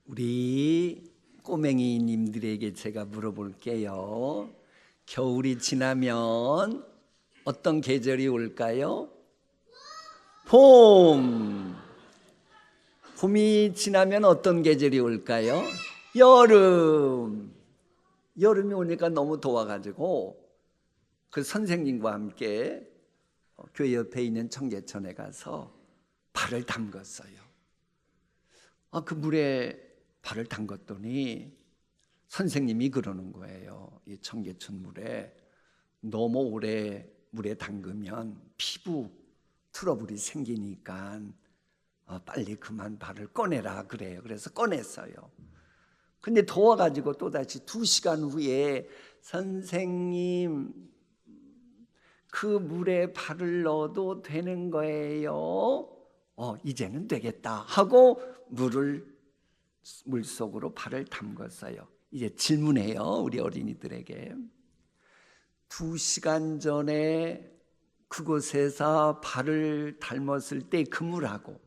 우리 꼬맹이님들에게 제가 물어볼게요. 겨울이 지나면 어떤 계절이 올까요? 봄. 봄이 지나면 어떤 계절이 올까요? 여름. 여름이 오니까 너무 더워가지고 그 선생님과 함께 교회 옆에 있는 청계천에 가서 발을 담궜어요. 그 물에 발을 담궜더니 선생님이 그러는 거예요. 이 청계천 물에 너무 오래 물에 담그면 피부 트러블이 생기니까 빨리 그만 발을 꺼내라 그래요. 그래서 꺼냈어요. 근데 더워가지고 또다시 2시간 후에 선생님 그 물에 발을 넣어도 되는 거예요? 이제는 되겠다 하고 물속으로 발을 담궜어요. 이제 질문해요. 우리 어린이들에게. 2시간 전에 그곳에서 발을 담궜을 때 그 물하고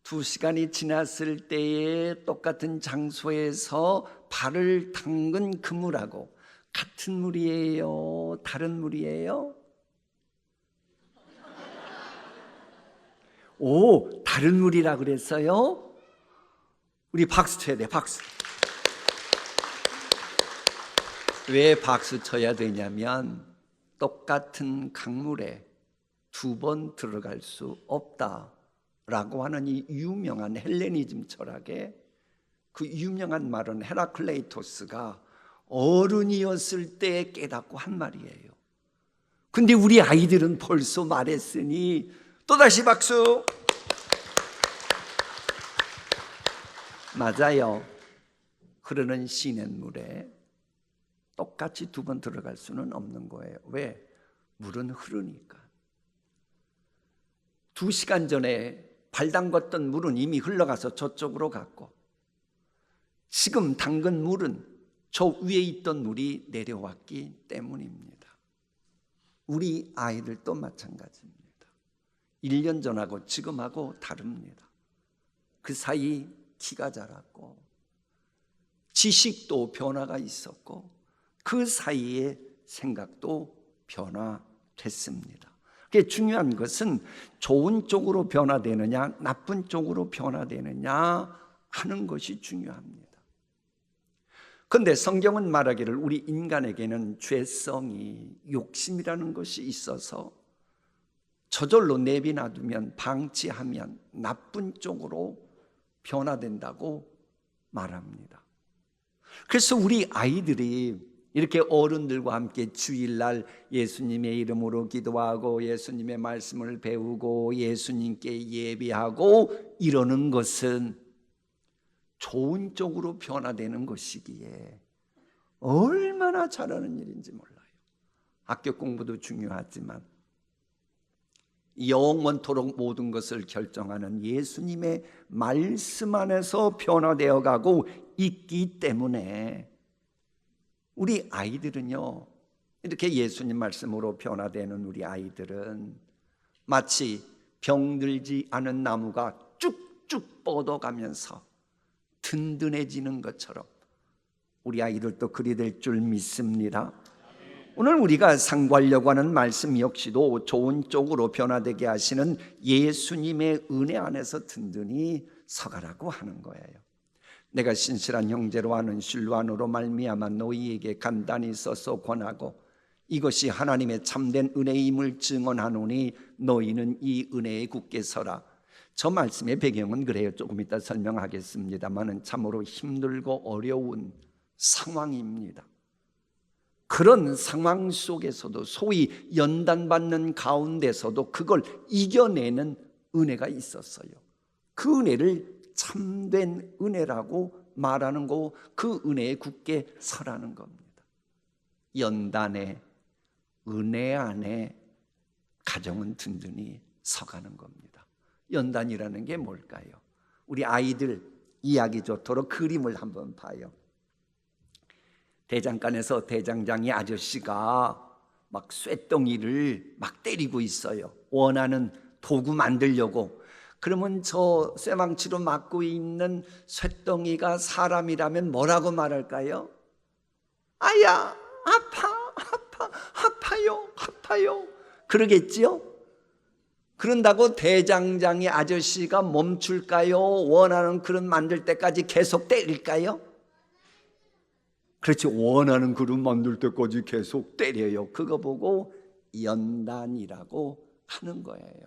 2시간이 지났을 때에 똑같은 장소에서 발을 담근 그 물하고 같은 물이에요? 다른 물이에요? 다른 물이라 그랬어요? 우리 박수 쳐야 돼, 박수. 왜 박수 쳐야 되냐면 똑같은 강물에 2번 들어갈 수 없다라고 하는 이 유명한 헬레니즘 철학의 그 유명한 말은 헤라클레이토스가 어른이었을 때 깨닫고 한 말이에요. 근데 우리 아이들은 벌써 말했으니 또다시 박수. 맞아요. 흐르는 시냇물에 똑같이 2번 들어갈 수는 없는 거예요. 왜? 물은 흐르니까. 2시간 전에 발 담궜던 물은 이미 흘러가서 저쪽으로 갔고 지금 담근 물은 저 위에 있던 물이 내려왔기 때문입니다. 우리 아이들도 마찬가지입니다. 1년 전하고 지금하고 다릅니다. 그 사이 키가 자랐고 지식도 변화가 있었고 그 사이에 생각도 변화됐습니다. 그게 중요한 것은 좋은 쪽으로 변화되느냐 나쁜 쪽으로 변화되느냐 하는 것이 중요합니다. 그런데 성경은 말하기를 우리 인간에게는 죄성이 욕심이라는 것이 있어서 저절로 내비놔두면 방치하면 나쁜 쪽으로 변화된다고 말합니다. 그래서 우리 아이들이 이렇게 어른들과 함께 주일날 예수님의 이름으로 기도하고 예수님의 말씀을 배우고 예수님께 예배하고 이러는 것은 좋은 쪽으로 변화되는 것이기에 얼마나 잘하는 일인지 몰라요. 학교 공부도 중요하지만 영원토록 모든 것을 결정하는 예수님의 말씀 안에서 변화되어 가고 있기 때문에 우리 아이들은요, 이렇게 예수님 말씀으로 변화되는 우리 아이들은 마치 병들지 않은 나무가 쭉쭉 뻗어가면서 든든해지는 것처럼 우리 아이들도 그리 될 줄 믿습니다. 오늘 우리가 상고하려고 하는 말씀 역시도 좋은 쪽으로 변화되게 하시는 예수님의 은혜 안에서 든든히 서가라고 하는 거예요. 내가 신실한 형제로 하는 실로안으로 말미암아 너희에게 간단히 써서 권하고 이것이 하나님의 참된 은혜임을 증언하노니 너희는 이 은혜에 굳게 서라. 저 말씀의 배경은 그래요. 조금 이따 설명하겠습니다만은 참으로 힘들고 어려운 상황입니다. 그런 상황 속에서도 소위 연단받는 가운데서도 그걸 이겨내는 은혜가 있었어요. 그 은혜를 참된 은혜라고 말하는 거고 그 은혜에 굳게 서라는 겁니다. 연단에 은혜 안에 가정은 든든히 서가는 겁니다. 연단이라는 게 뭘까요? 우리 아이들 이야기 좋도록 그림을 한번 봐요. 대장간에서 대장장이 아저씨가 막 쇳덩이를 막 때리고 있어요. 원하는 도구 만들려고. 그러면 저 쇠망치로 맞고 있는 쇠덩이가 사람이라면 뭐라고 말할까요? 아야, 아파요. 그러겠지요? 그런다고 대장장이 아저씨가 멈출까요? 원하는 그릇 만들 때까지 계속 때릴까요? 그렇지, 원하는 그릇 만들 때까지 계속 때려요. 그거 보고 연단이라고 하는 거예요.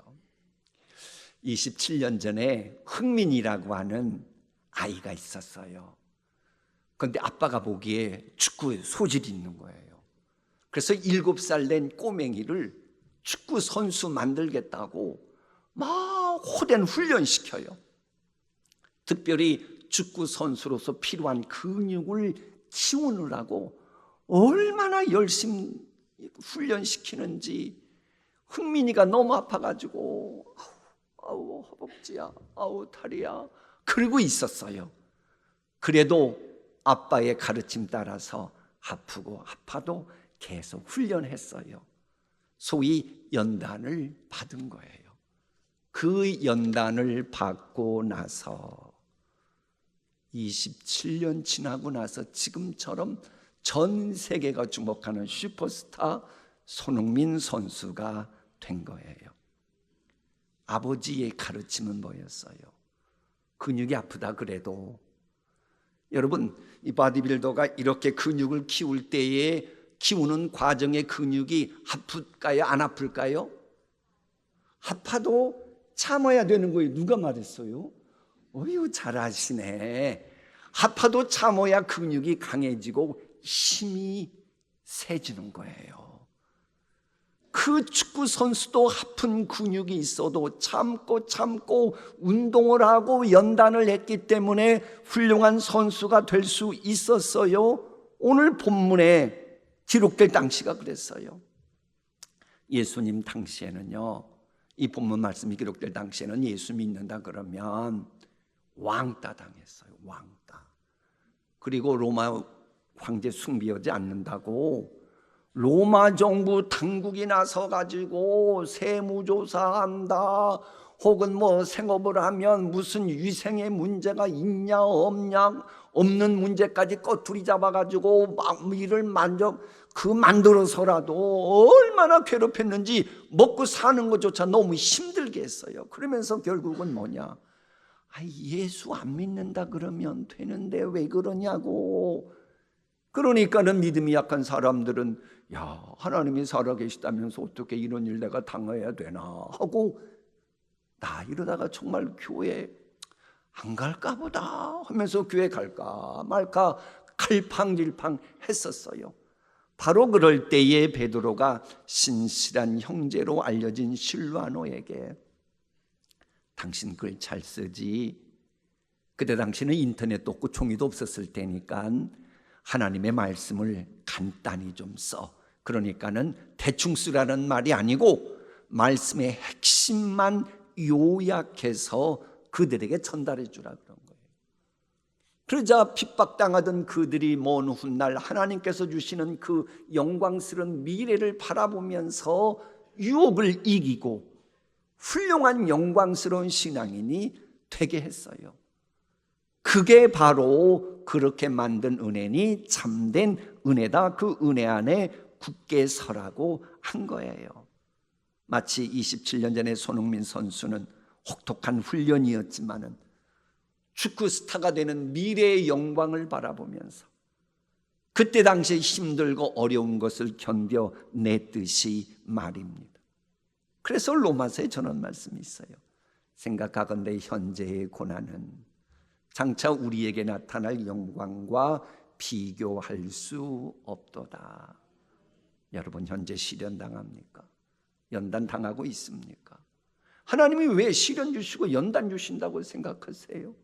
27년 전에 흥민이라고 하는 아이가 있었어요. 그런데 아빠가 보기에 축구에 소질이 있는 거예요. 그래서 7살 된 꼬맹이를 축구 선수 만들겠다고 막 호된 훈련시켜요. 특별히 축구 선수로서 필요한 근육을 키우느라고 얼마나 열심히 훈련시키는지. 흥민이가 너무 아파가지고 아우 허벅지야, 아우 다리야 그러고 있었어요. 그래도 아빠의 가르침 따라서 아프고 아파도 계속 훈련했어요. 소위 연단을 받은 거예요. 그 연단을 받고 나서 27년 지나고 나서 지금처럼 전 세계가 주목하는 슈퍼스타 손흥민 선수가 된 거예요. 아버지의 가르침은 뭐였어요? 근육이 아프다 그래도, 여러분, 이 바디빌더가 이렇게 근육을 키울 때에 키우는 과정의 근육이 아플까요? 안 아플까요? 아파도 참아야 되는 거예요. 누가 말했어요? 어휴, 잘하시네. 아파도 참아야 근육이 강해지고 힘이 세지는 거예요. 그 축구 선수도 아픈 근육이 있어도 참고 운동을 하고 연단을 했기 때문에 훌륭한 선수가 될 수 있었어요. 오늘 본문에 기록될 당시가 그랬어요. 예수님 당시에는요, 이 본문 말씀이 기록될 당시에는 예수 믿는다 그러면 왕따 당했어요. 왕따. 그리고 로마 황제 숭배하지 않는다고 로마 정부 당국이 나서 가지고 세무조사한다, 혹은 뭐 생업을 하면 무슨 위생의 문제가 있냐 없냐, 없는 문제까지 꺼투리 잡아가지고 일을 만들어서라도 얼마나 괴롭혔는지 먹고 사는 것조차 너무 힘들게 했어요. 그러면서 결국은 뭐냐, 예수 안 믿는다 그러면 되는데 왜 그러냐고. 그러니까는 믿음이 약한 사람들은 야, 하나님이 살아계시다면서 어떻게 이런 일 내가 당해야 되나 하고, 나 이러다가 정말 교회 안 갈까 보다 하면서 교회 갈까 말까 갈팡질팡 했었어요. 바로 그럴 때에 베드로가 신실한 형제로 알려진 실와노에게 당신 글 잘 쓰지, 그때 당시는 인터넷도 없고 종이도 없었을 때니까 하나님의 말씀을 간단히 좀 써. 그러니까는 대충 쓰라는 말이 아니고 말씀의 핵심만 요약해서 그들에게 전달해 주라 그런 거예요. 그러자 핍박당하던 그들이 먼 훗날 하나님께서 주시는 그 영광스러운 미래를 바라보면서 유혹을 이기고 훌륭한 영광스러운 신앙인이 되게 했어요. 그게 바로 그렇게 만든 은혜니 참된 은혜다. 그 은혜 안에 굳게 서라고 한 거예요. 마치 27년 전에 손흥민 선수는 혹독한 훈련이었지만은 축구 스타가 되는 미래의 영광을 바라보면서 그때 당시에 힘들고 어려운 것을 견뎌냈듯이 말입니다. 그래서 로마서에 저런 말씀이 있어요. 생각하건대 현재의 고난은 장차 우리에게 나타날 영광과 비교할 수 없도다. 여러분, 현재 시련 당합니까? 연단 당하고 있습니까? 하나님이 왜 시련 주시고 연단 주신다고 생각하세요?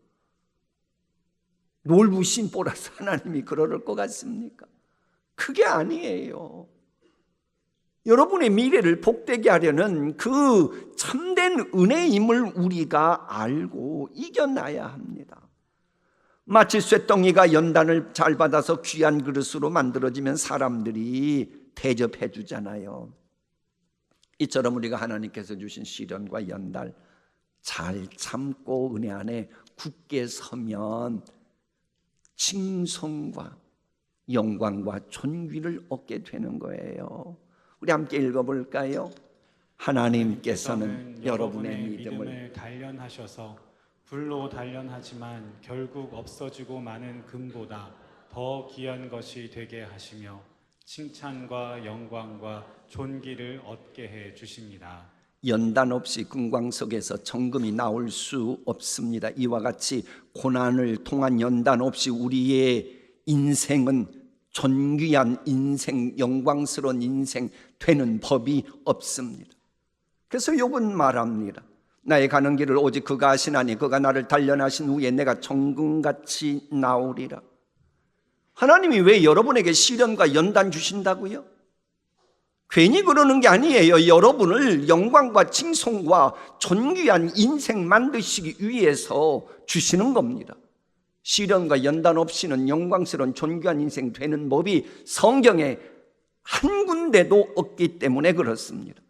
놀부신 보라서 하나님이 그럴 것 같습니까? 그게 아니에요. 여러분의 미래를 복되게 하려는 그 참된 은혜임을 우리가 알고 이겨나야 합니다. 마치 쇠덩이가 연단을 잘 받아서 귀한 그릇으로 만들어지면 사람들이 대접해 주잖아요. 이처럼 우리가 하나님께서 주신 시련과 연단 잘 참고 은혜 안에 굳게 서면 칭송과 영광과 존귀를 얻게 되는 거예요. 우리 함께 읽어볼까요? 하나님께서는 여러분의 믿음을 단련하셔서 불로 단련하지만 결국 없어지고 마는 금보다 더 귀한 것이 되게 하시며 칭찬과 영광과 존귀를 얻게 해 주십니다. 연단 없이 금광 속에서 정금이 나올 수 없습니다. 이와 같이 고난을 통한 연단 없이 우리의 인생은 존귀한 인생, 영광스러운 인생 되는 법이 없습니다. 그래서 욥은 말합니다. 나의 가는 길을 오직 그가 아시나니 그가 나를 단련하신 후에 내가 정금같이 나오리라. 하나님이 왜 여러분에게 시련과 연단 주신다고요? 괜히 그러는 게 아니에요. 여러분을 영광과 칭송과 존귀한 인생 만드시기 위해서 주시는 겁니다. 시련과 연단 없이는 영광스러운 존귀한 인생 되는 법이 성경에 한 군데도 없기 때문에 그렇습니다.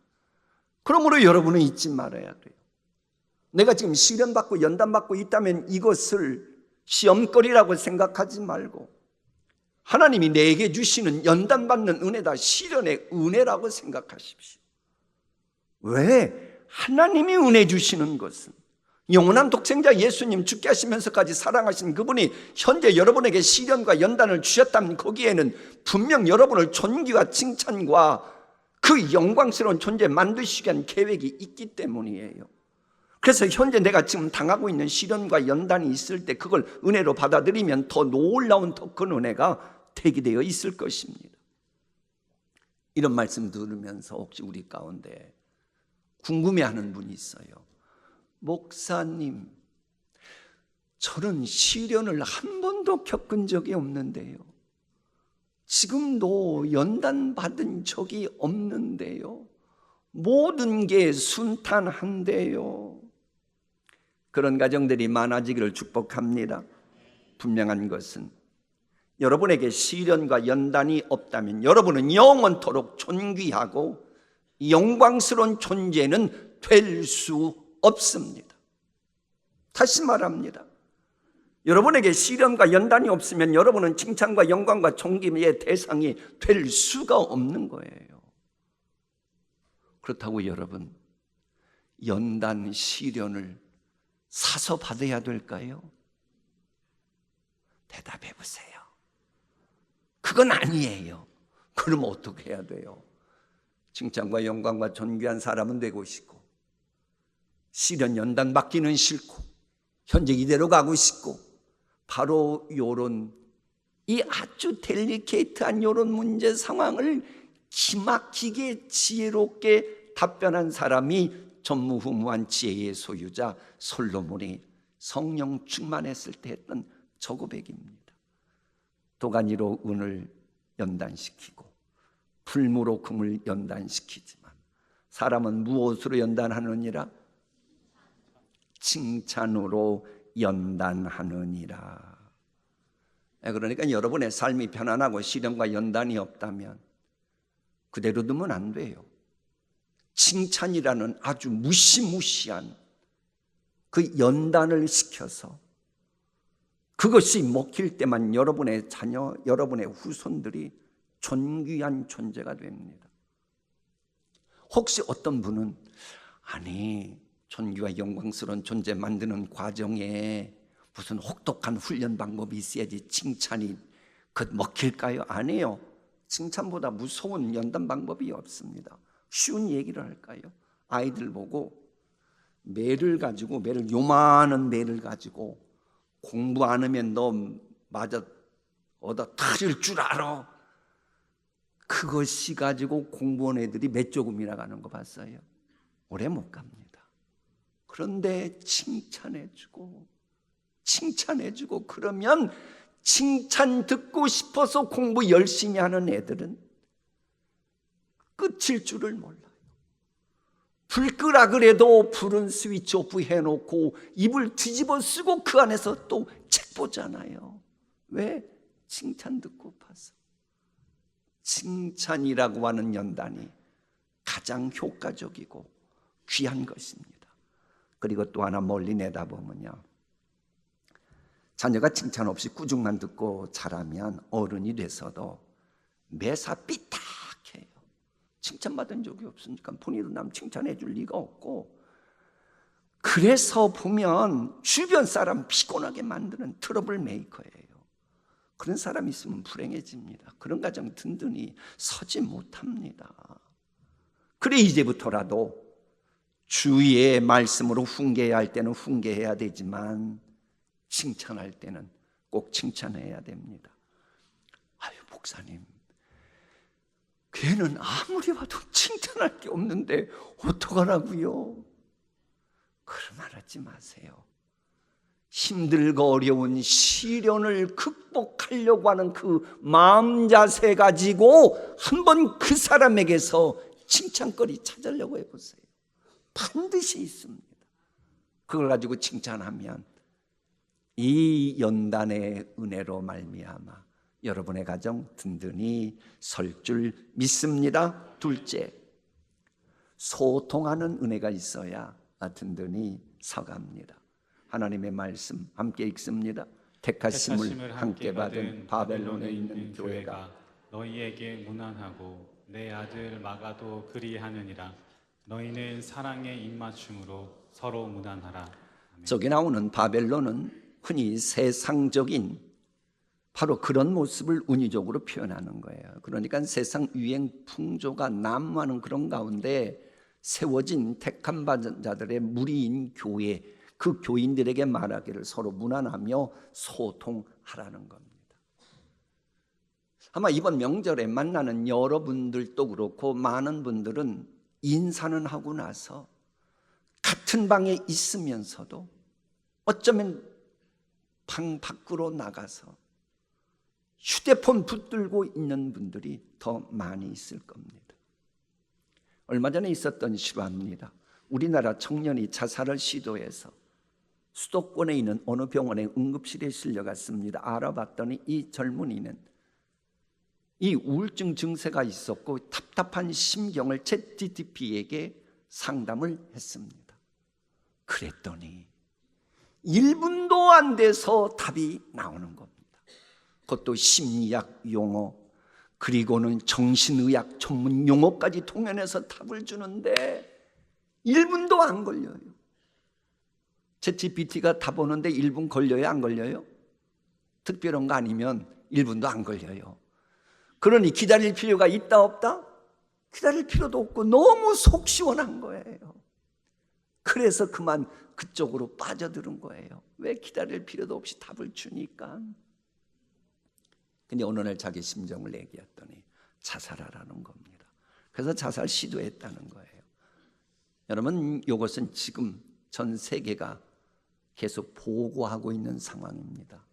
그러므로 여러분은 잊지 말아야 돼요. 내가 지금 시련받고 연단받고 있다면 이것을 시험거리라고 생각하지 말고 하나님이 내게 주시는 연단받는 은혜다, 시련의 은혜라고 생각하십시오. 왜? 하나님이 은혜 주시는 것은 영원한 독생자 예수님 죽게 하시면서까지 사랑하신 그분이 현재 여러분에게 시련과 연단을 주셨다면 거기에는 분명 여러분을 존귀와 칭찬과 그 영광스러운 존재 만드시기 위한 계획이 있기 때문이에요. 그래서 현재 내가 지금 당하고 있는 시련과 연단이 있을 때 그걸 은혜로 받아들이면 더 놀라운 더 큰 은혜가 대기되어 있을 것입니다. 이런 말씀 들으면서 혹시 우리 가운데 궁금해하는 분이 있어요. 목사님, 저는 시련을 한 번도 겪은 적이 없는데요. 지금도 연단받은 적이 없는데요. 모든 게 순탄한데요. 그런 가정들이 많아지기를 축복합니다. 분명한 것은 여러분에게 시련과 연단이 없다면 여러분은 영원토록 존귀하고 영광스러운 존재는 될 수 없습니다. 다시 말합니다. 여러분에게 시련과 연단이 없으면 여러분은 칭찬과 영광과 존귀의 대상이 될 수가 없는 거예요. 그렇다고 여러분, 연단, 시련을 사서 받아야 될까요? 대답해 보세요. 그건 아니에요. 그러면 어떻게 해야 돼요? 칭찬과 영광과 존귀한 사람은 되고 싶고 시련 연단 받기는 싫고 현재 이대로 가고 싶고 바로 요런 이 아주 델리케이트한 요런 문제 상황을 기막히게 지혜롭게 답변한 사람이 전무후무한 지혜의 소유자 솔로몬이 성령 충만했을 때 했던 저 고백입니다. 도가니로 은을 연단시키고 풀무로 금을 연단시키지만 사람은 무엇으로 연단하느니라? 칭찬으로 연단하느니라. 그러니까 여러분의 삶이 편안하고 시련과 연단이 없다면 그대로 두면 안 돼요. 칭찬이라는 아주 무시무시한 그 연단을 시켜서 그것이 먹힐 때만 여러분의 자녀, 여러분의 후손들이 존귀한 존재가 됩니다. 혹시 어떤 분은 아니 존귀와 영광스러운 존재 만드는 과정에 무슨 혹독한 훈련 방법이 있어야지 칭찬이 먹힐까요? 아니에요. 칭찬보다 무서운 연단 방법이 없습니다. 쉬운 얘기를 할까요? 아이들 보고 매를 가지고 요만한 매를 가지고 공부 안 하면 너 맞아 얻어 터질 줄 알아. 그것이 가지고 공부한 애들이 몇 조금이나 가는 거 봤어요? 오래 못 갑니다. 그런데 칭찬해주고 그러면 칭찬 듣고 싶어서 공부 열심히 하는 애들은 끝일 줄을 몰라요. 불 끄라 그래도 불은 스위치 오프 해놓고 이불 뒤집어 쓰고 그 안에서 또 책 보잖아요. 왜? 칭찬 듣고 봐서. 칭찬이라고 하는 연단이 가장 효과적이고 귀한 것입니다. 그리고 또 하나 멀리 내다보면요, 자녀가 칭찬 없이 꾸중만 듣고 자라면 어른이 돼서도 매사 삐딱해요. 칭찬받은 적이 없으니까 본인도 남 칭찬해 줄 리가 없고, 그래서 보면 주변 사람 피곤하게 만드는 트러블 메이커예요. 그런 사람이 있으면 불행해집니다. 그런 가정 든든히 서지 못합니다. 그래 이제부터라도 주의 말씀으로 훈계해야 할 때는 훈계해야 되지만 칭찬할 때는 꼭 칭찬해야 됩니다. 아유 목사님, 걔는 아무리 봐도 칭찬할 게 없는데 어떡하라고요? 그런 말 하지 마세요. 힘들고 어려운 시련을 극복하려고 하는 그 마음 자세 가지고 한번 그 사람에게서 칭찬거리 찾으려고 해보세요. 반드시 있습니다. 그걸 가지고 칭찬하면 이 연단의 은혜로 말미암아 여러분의 가정 든든히 설 줄 믿습니다. 둘째, 소통하는 은혜가 있어야 든든히 서갑니다. 하나님의 말씀 함께 읽습니다. 택하심을 함께 받은 바벨론에 있는 교회가 너희에게 문안하고 내 아들 마가도 그리하느니라. 너희는 사랑의 입맞춤으로 서로 문안하라. 아멘. 저기 나오는 바벨론은 흔히 세상적인 바로 그런 모습을 은유적으로 표현하는 거예요. 그러니까 세상 유행 풍조가 난무하는 그런 가운데 세워진 택한 자들의 무리인 교회, 그 교인들에게 말하기를 서로 문안하며 소통하라는 겁니다. 아마 이번 명절에 만나는 여러분들도 그렇고 많은 분들은 인사는 하고 나서 같은 방에 있으면서도 어쩌면 방 밖으로 나가서 휴대폰 붙들고 있는 분들이 더 많이 있을 겁니다. 얼마 전에 있었던 실화입니다. 우리나라 청년이 자살을 시도해서 수도권에 있는 어느 병원의 응급실에 실려갔습니다. 알아봤더니 이 젊은이는 이 우울증 증세가 있었고 답답한 심경을 챗GPT에게 상담을 했습니다. 그랬더니 1분도 안 돼서 답이 나오는 겁니다. 그것도 심리학 용어, 그리고는 정신의학 전문 용어까지 통연해서 답을 주는데 1분도 안 걸려요. 챗GPT가 답 오는데 1분 걸려요? 안 걸려요? 특별한 거 아니면 1분도 안 걸려요. 그러니 기다릴 필요가 있다 없다? 기다릴 필요도 없고 너무 속 시원한 거예요. 그래서 그만 그쪽으로 빠져드는 거예요. 왜? 기다릴 필요도 없이 답을 주니까. 근데 어느 날 자기 심정을 얘기했더니 자살하라는 겁니다. 그래서 자살 시도했다는 거예요. 여러분, 이것은 지금 전 세계가 계속 보고하고 있는 상황입니다.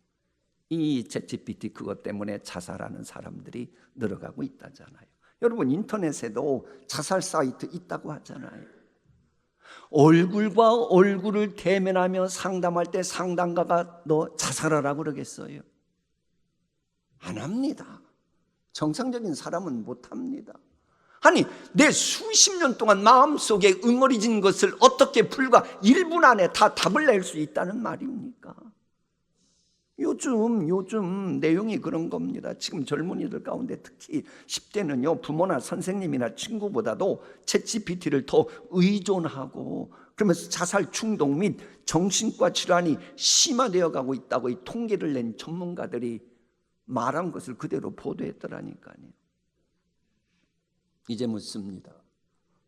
이 챗GPT 그것 때문에 자살하는 사람들이 늘어가고 있다잖아요. 여러분, 인터넷에도 자살 사이트 있다고 하잖아요. 얼굴과 얼굴을 대면하며 상담할 때 상담가가 너 자살하라고 그러겠어요? 안 합니다. 정상적인 사람은 못 합니다. 아니, 내 수십 년 동안 마음속에 응어리진 것을 어떻게 불과 1분 안에 다 답을 낼 수 있다는 말입니까? 요즘 내용이 그런 겁니다. 지금 젊은이들 가운데 특히 10대는요, 부모나 선생님이나 친구보다도 챗GPT를 더 의존하고 그러면서 자살 충동 및 정신과 질환이 심화되어 가고 있다고 이 통계를 낸 전문가들이 말한 것을 그대로 보도했더라니까요. 이제 묻습니다.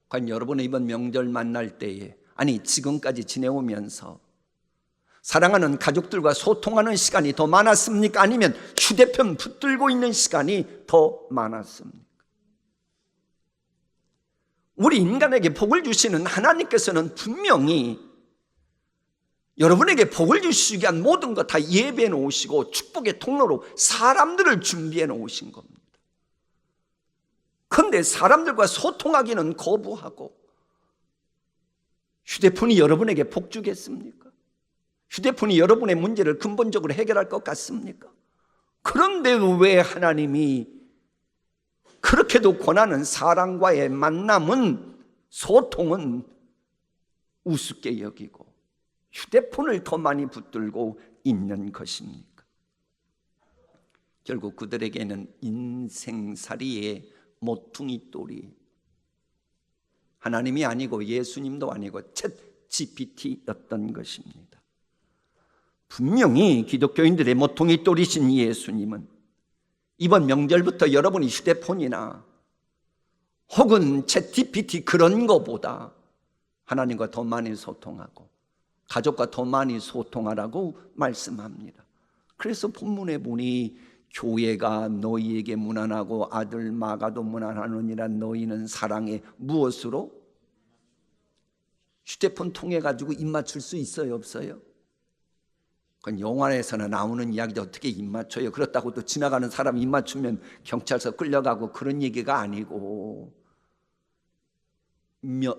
과연 여러분의 이번 명절 만날 때에, 아니 지금까지 지내오면서 사랑하는 가족들과 소통하는 시간이 더 많았습니까? 아니면 휴대폰 붙들고 있는 시간이 더 많았습니까? 우리 인간에게 복을 주시는 하나님께서는 분명히 여러분에게 복을 주시기 위한 모든 것 다 예배해 놓으시고 축복의 통로로 사람들을 준비해 놓으신 겁니다. 그런데 사람들과 소통하기는 거부하고 휴대폰이 여러분에게 복 주겠습니까? 휴대폰이 여러분의 문제를 근본적으로 해결할 것 같습니까? 그런데 왜 하나님이 그렇게도 권하는 사람과의 만남은, 소통은 우습게 여기고 휴대폰을 더 많이 붙들고 있는 것입니까? 결국 그들에게는 인생살이의 모퉁이 돌이 하나님이 아니고 예수님도 아니고 챗 GPT였던 것입니다. 분명히 기독교인들의 모퉁이 돌이신 예수님은 이번 명절부터 여러분이 휴대폰이나 혹은 챗 GPT 그런 거보다 하나님과 더 많이 소통하고 가족과 더 많이 소통하라고 말씀합니다. 그래서 본문에 보니 교회가 너희에게 무난하고 아들 마가도 무난하느니라. 너희는 사랑에 무엇으로? 휴대폰 통해 가지고 입 맞출 수 있어요, 없어요? 그건 영화에서나 나오는 이야기도 어떻게 입 맞춰요? 그렇다고 또 지나가는 사람 입 맞추면 경찰서 끌려가고 그런 얘기가 아니고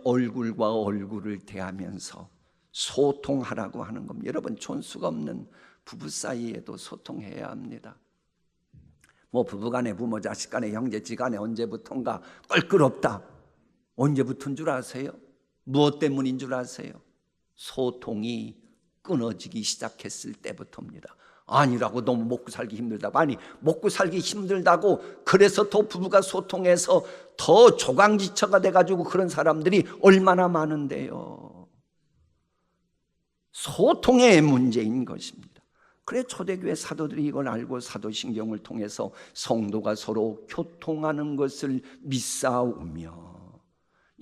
얼굴과 얼굴을 대하면서 소통하라고 하는 겁니다. 여러분, 촌수가 없는 부부 사이에도 소통해야 합니다. 뭐 부부간에, 부모 자식간에, 형제지간에 언제부턴가 껄끄럽다. 언제부터인 줄 아세요? 무엇 때문인 줄 아세요? 소통이 끊어지기 시작했을 때부터입니다. 아니라고, 너무 먹고 살기 힘들다고. 아니, 먹고 살기 힘들다고 그래서 더 부부가 소통해서 더 조강지처가 돼가지고 그런 사람들이 얼마나 많은데요. 소통의 문제인 것입니다. 그래 초대교회 사도들이 이걸 알고 사도신경을 통해서 성도가 서로 교통하는 것을 믿사오며,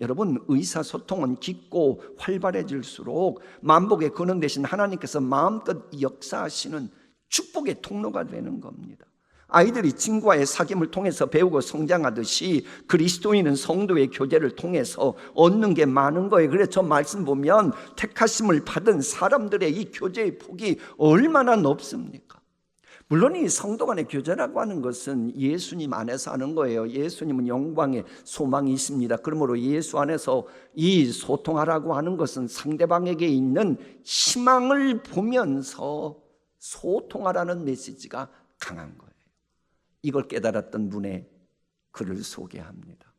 여러분, 의사소통은 깊고 활발해질수록 만복의 근원 대신 하나님께서 마음껏 역사하시는 축복의 통로가 되는 겁니다. 아이들이 친구와의 사귐을 통해서 배우고 성장하듯이 그리스도인은 성도의 교제를 통해서 얻는 게 많은 거예요. 그래서 저 말씀 보면 택하심을 받은 사람들의 이 교제의 폭이 얼마나 높습니까? 물론 이 성도 간의 교제라고 하는 것은 예수님 안에서 하는 거예요. 예수님은 영광의 소망이십니다. 그러므로 예수 안에서 이 소통하라고 하는 것은 상대방에게 있는 희망을 보면서 소통하라는 메시지가 강한 거예요. 이걸 깨달았던 분의 글을 소개합니다.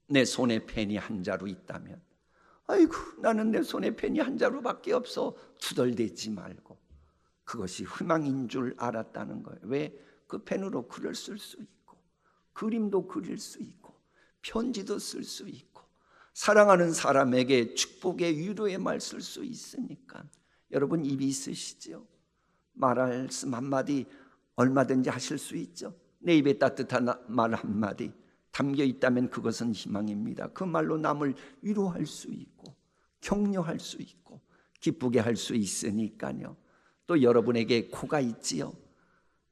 내 손에 펜이 한 자루 있다면, 아이고, 나는 내 손에 펜이 한 자루밖에 없어. 투덜대지 말고 그것이 희망인 줄 알았다는 거예요. 왜? 그 펜으로 글을 쓸 수 있고 그림도 그릴 수 있고 편지도 쓸 수 있고 사랑하는 사람에게 축복의 위로의 말 쓸 수 있으니까. 여러분, 입이 있으시죠? 말씀 한마디 얼마든지 하실 수 있죠. 내 입에 따뜻한 말 한마디 담겨 있다면 그것은 희망입니다. 그 말로 남을 위로할 수 있고 격려할 수 있고 기쁘게 할 수 있으니까요. 또 여러분에게 코가 있지요.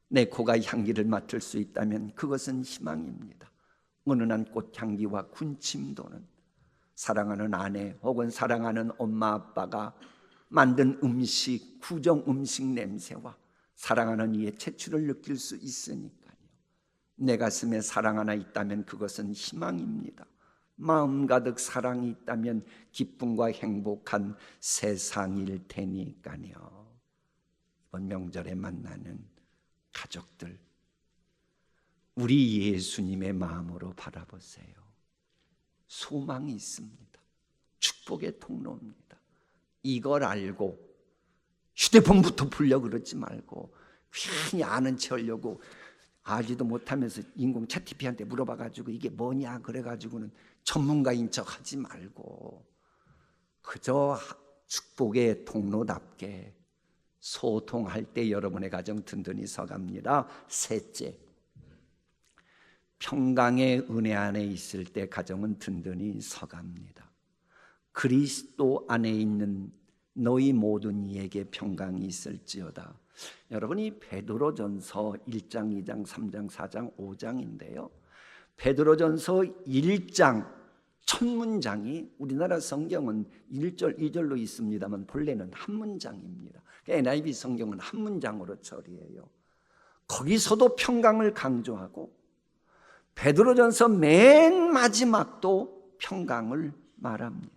내 코가 향기를 맡을 수 있다면 그것은 희망입니다. 은은한 꽃향기와 군침 도는 사랑하는 아내 혹은 사랑하는 엄마 아빠가 만든 음식, 구정 음식 냄새와 사랑하는 이의 채취를 느낄 수 있으니까요. 내 가슴에 사랑 하나 있다면 그것은 희망입니다. 마음 가득 사랑이 있다면 기쁨과 행복한 세상일 테니까요. 이번 명절에 만나는 가족들, 우리 예수님의 마음으로 바라보세요. 소망이 있습니다. 축복의 통로입니다. 이걸 알고 휴대폰부터 불려 그러지 말고 괜히 아는 체 하려고 알지도 못하면서 인공 챗GPT한테 물어봐가지고 이게 뭐냐 그래가지고는 전문가인 척 하지 말고 그저 축복의 통로답게 소통할 때 여러분의 가정 든든히 서갑니다. 셋째, 평강의 은혜 안에 있을 때 가정은 든든히 서갑니다. 그리스도 안에 있는 너희 모든 이에게 평강이 있을지어다. 여러분이 베드로전서 1장, 2장, 3장, 4장, 5장인데요. 베드로전서 1장 첫 문장이 우리나라 성경은 1절, 2절로 있습니다만 본래는 한 문장입니다. NIV 성경은 한 문장으로 처리해요. 거기서도 평강을 강조하고 베드로전서 맨 마지막도 평강을 말합니다.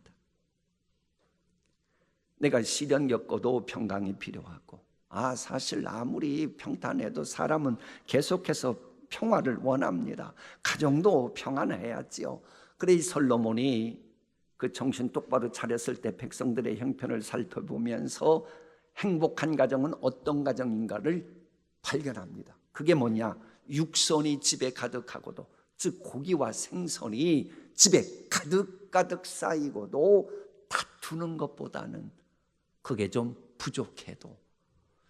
내가 시련 겪어도 평강이 필요하고, 사실 아무리 평탄해도 사람은 계속해서 평화를 원합니다. 가정도 평안해야지요. 그래 이 솔로몬이 그 정신 똑바로 차렸을 때 백성들의 형편을 살펴보면서 행복한 가정은 어떤 가정인가를 발견합니다. 그게 뭐냐? 육선이 집에 가득하고도, 즉 고기와 생선이 집에 가득 쌓이고도 다투는 것보다는 그게 좀 부족해도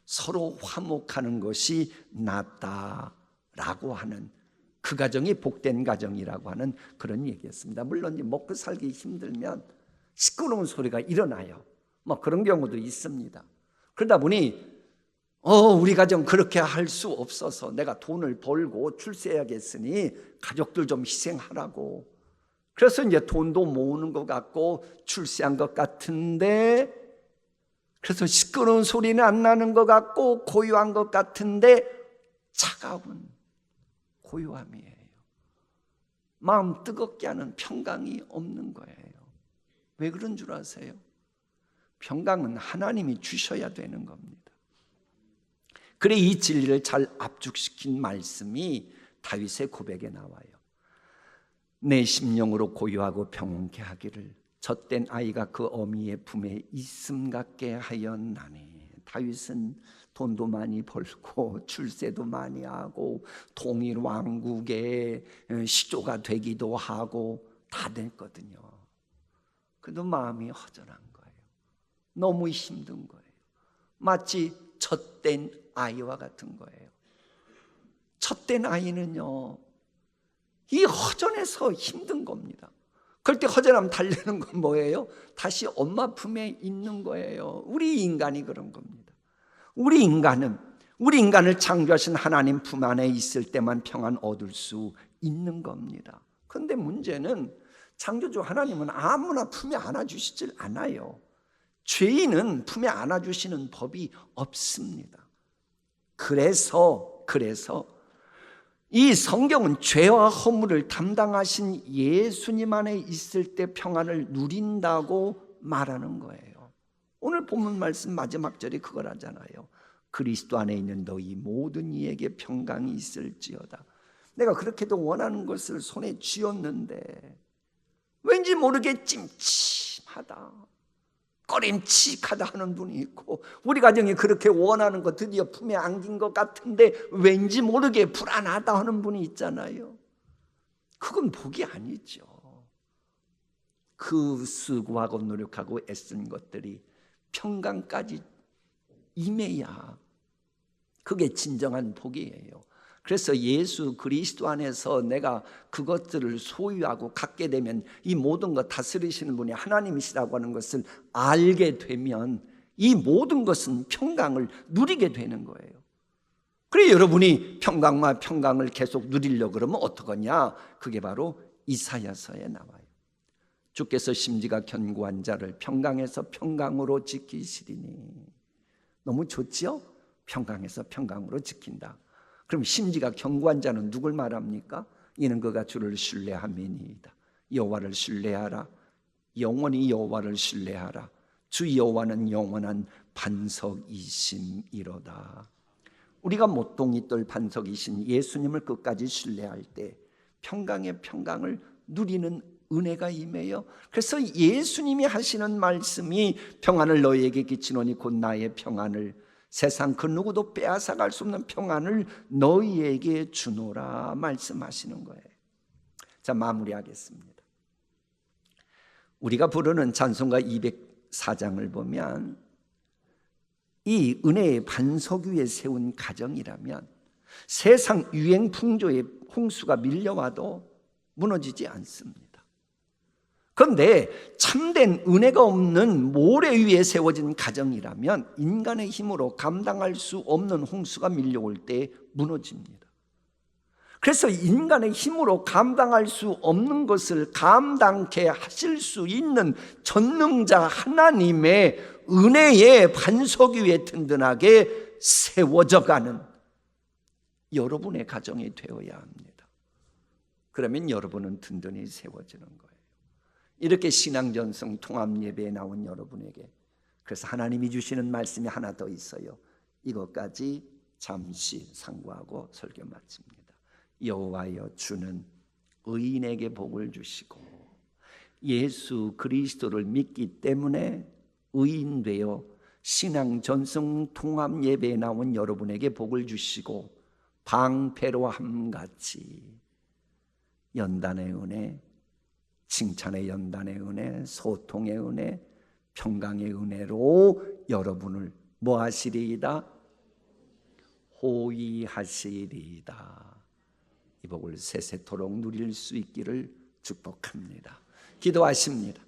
서로 화목하는 것이 낫다라고 하는, 그 가정이 복된 가정이라고 하는 그런 얘기였습니다. 물론 먹고 살기 힘들면 시끄러운 소리가 일어나요. 뭐 그런 경우도 있습니다. 그러다 보니 우리 가정 그렇게 할 수 없어서 내가 돈을 벌고 출세해야겠으니 가족들 좀 희생하라고. 그래서 이제 돈도 모으는 것 같고 출세한 것 같은데, 그래서 시끄러운 소리는 안 나는 것 같고 고요한 것 같은데 차가운 고요함이에요. 마음 뜨겁게 하는 평강이 없는 거예요. 왜 그런 줄 아세요? 평강은 하나님이 주셔야 되는 겁니다. 그래 이 진리를 잘 압축시킨 말씀이 다윗의 고백에 나와요. 내 심령으로 고요하고 평온케 하기를 젖된 아이가 그 어미의 품에 있음 같게 하였나니. 다윗은 돈도 많이 벌고 출세도 많이 하고 통일 왕국의 시조가 되기도 하고 다 됐거든요. 그래도 마음이 허전한 거예요. 너무 힘든 거예요. 마치 젖된 아이와 같은 거예요. 젖된 아이는요, 이 허전해서 힘든 겁니다. 그럴 때 허전함 달래는 건 뭐예요? 다시 엄마 품에 있는 거예요. 우리 인간이 그런 겁니다. 우리 인간을 창조하신 하나님 품 안에 있을 때만 평안 얻을 수 있는 겁니다. 그런데 문제는 창조주 하나님은 아무나 품에 안아주시질 않아요. 죄인은 품에 안아주시는 법이 없습니다. 그래서 이 성경은 죄와 허물을 담당하신 예수님 안에 있을 때 평안을 누린다고 말하는 거예요. 오늘 본문 말씀 마지막 절이 그걸 하잖아요. 그리스도 안에 있는 너희 모든 이에게 평강이 있을지어다. 내가 그렇게도 원하는 것을 손에 쥐었는데 왠지 모르게 찜찜하다, 꺼림칙하다 하는 분이 있고, 우리 가정이 그렇게 원하는 거 드디어 품에 안긴 것 같은데 왠지 모르게 불안하다 하는 분이 있잖아요. 그건 복이 아니죠. 그 수고하고 노력하고 애쓴 것들이 평강까지 임해야 그게 진정한 복이에요. 그래서 예수 그리스도 안에서 내가 그것들을 소유하고 갖게 되면 이 모든 것 다스리시는 분이 하나님이시라고 하는 것을 알게 되면 이 모든 것은 평강을 누리게 되는 거예요. 그래 여러분이 평강을 계속 누리려고 그러면 어떡하냐? 그게 바로 이사야서에 나와요. 주께서 심지가 견고한 자를 평강에서 평강으로 지키시리니. 너무 좋지요? 평강에서 평강으로 지킨다. 그럼 심지가 견고한 자는 누굴 말합니까? 이는 그가 주를 신뢰함이니이다. 여호와를 신뢰하라. 영원히 여호와를 신뢰하라. 주 여호와는 영원한 반석이심이로다. 우리가 모퉁이 돌 반석이신 예수님을 끝까지 신뢰할 때 평강의 평강을 누리는 은혜가 임해요. 그래서 예수님이 하시는 말씀이 평안을 너희에게 끼치노니 곧 나의 평안을, 세상 그 누구도 빼앗아갈 수 없는 평안을 너희에게 주노라 말씀하시는 거예요. 자, 마무리하겠습니다. 우리가 부르는 찬송가 204장을 보면 이 은혜의 반석 위에 세운 가정이라면 세상 유행 풍조의 홍수가 밀려와도 무너지지 않습니다. 그런데 참된 은혜가 없는 모래 위에 세워진 가정이라면 인간의 힘으로 감당할 수 없는 홍수가 밀려올 때 무너집니다. 그래서 인간의 힘으로 감당할 수 없는 것을 감당케 하실 수 있는 전능자 하나님의 은혜의 반석 위에 든든하게 세워져가는 여러분의 가정이 되어야 합니다. 그러면 여러분은 든든히 세워지는 거예요. 이렇게 신앙전성 통합예배에 나온 여러분에게 그래서 하나님이 주시는 말씀이 하나 더 있어요. 이것까지 잠시 상고하고 설교 마칩니다. 여호와여 주는 의인에게 복을 주시고 예수 그리스도를 믿기 때문에 의인되어 신앙 전승 통합 예배에 나온 여러분에게 복을 주시고 방패로함 같이 연단의 은혜, 칭찬의 연단의 은혜, 소통의 은혜, 평강의 은혜로 여러분을 뭐 하시리이다? 호위하시리이다. 이 복을 세세토록 누릴 수 있기를 축복합니다. 기도하십니다.